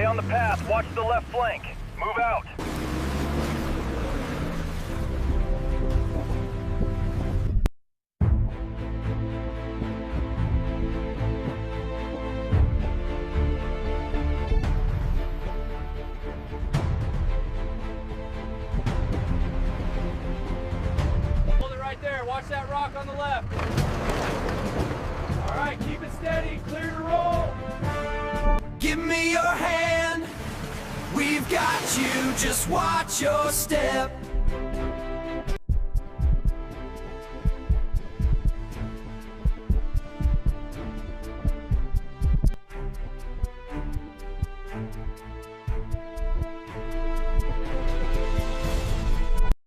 on the path. Watch the left flank. Move out. Hold it right there. Watch that rock on the left. All right, keep it steady. Clear to roll. Give me your hand, we've got you, just watch your step.